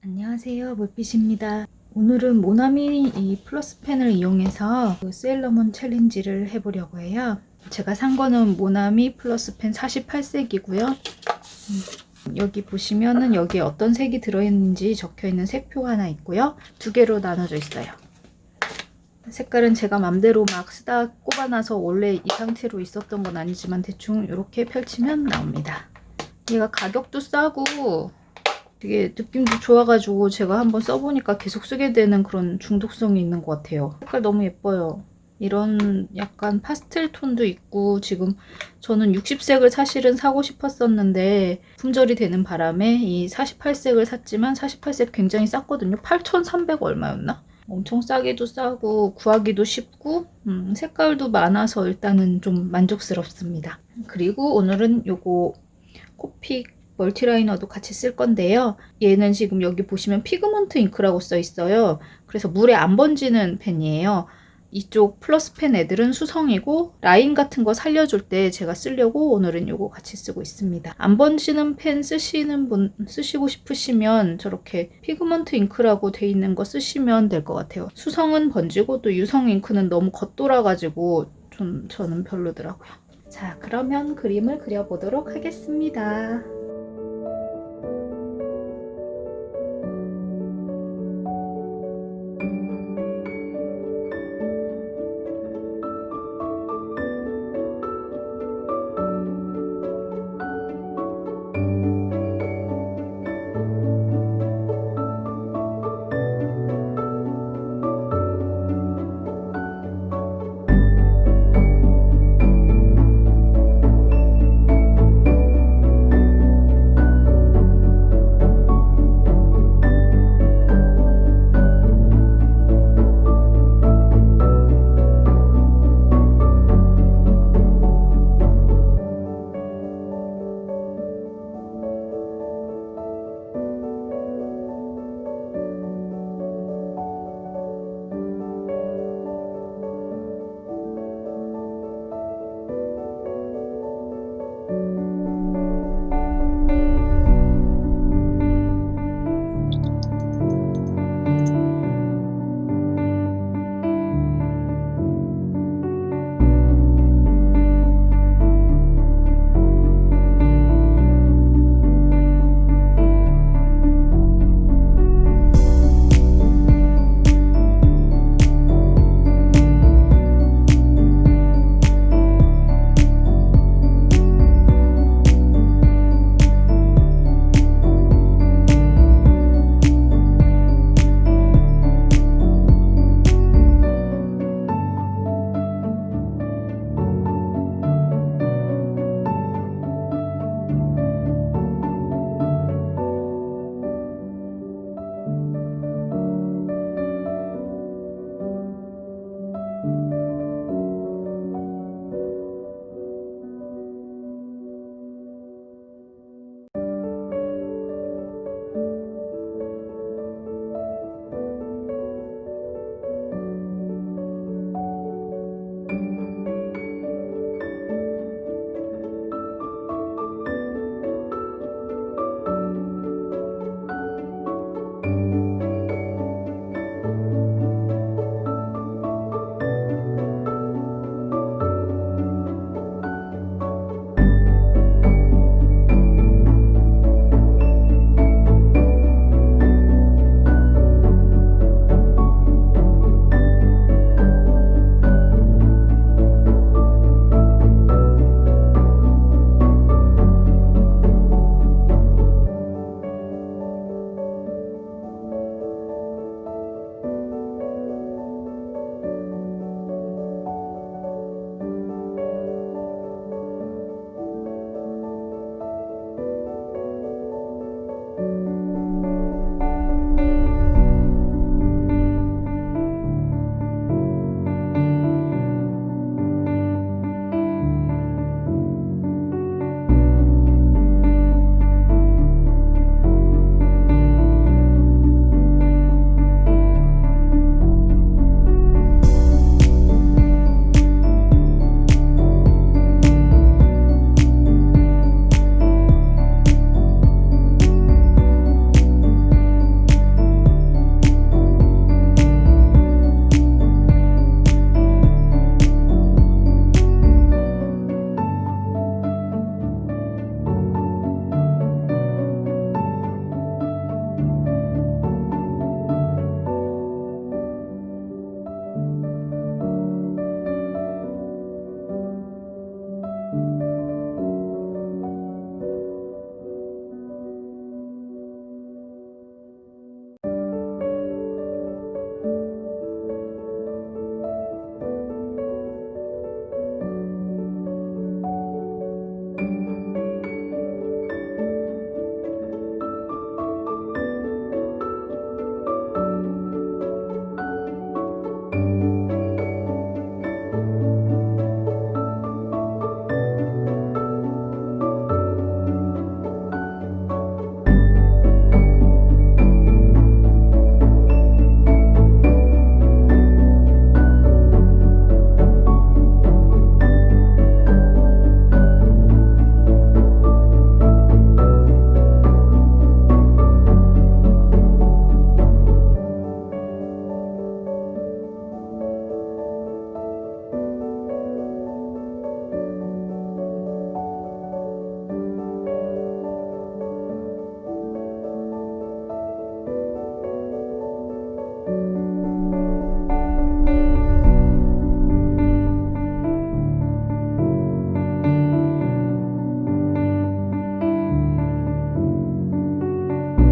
안녕하세요, 물빛입니다. 오늘은 모나미 이 플러스 펜을 이용해서 그 세일러문 챌린지를 해보려고 해요. 제가 산 거는 모나미 플러스 펜 48색이고요. 여기 보시면은 여기에 어떤 색이 들어있는지 적혀있는 색표가 하나 있고요. 두 개로 나눠져 있어요. 색깔은 제가 맘대로 막 쓰다 꼽아놔서 원래 이 상태로 있었던 건 아니지만 대충 이렇게 펼치면 나옵니다. 얘가 가격도 싸고 되게 느낌도 좋아가지고 제가 한번 써보니까 계속 쓰게 되는 그런 중독성이 있는 것 같아요. 색깔 너무 예뻐요. 이런 약간 파스텔 톤도 있고, 지금 저는 60색을 사실은 사고 싶었었는데 품절이 되는 바람에 이 48색을 샀지만 48색 굉장히 쌌거든요. 8,300 얼마였나? 엄청 싸기도 싸고 구하기도 쉽고 색깔도 많아서 일단은 좀 만족스럽습니다. 그리고 오늘은 요거 코픽 멀티라이너도 같이 쓸 건데요. 얘는 지금 여기 보시면 피그먼트 잉크라고 써 있어요. 그래서 물에 안 번지는 펜이에요. 이쪽 플러스 펜 애들은 수성이고 라인 같은 거 살려줄 때 제가 쓰려고 오늘은 요거 같이 쓰고 있습니다. 안 번지는 펜 쓰시는 분, 쓰시고 싶으시면 저렇게 피그먼트 잉크라고 돼 있는 거 쓰시면 될 것 같아요. 수성은 번지고 또 유성 잉크는 너무 겉돌아가지고 좀 저는 별로더라고요. 자, 그러면 그림을 그려보도록 하겠습니다.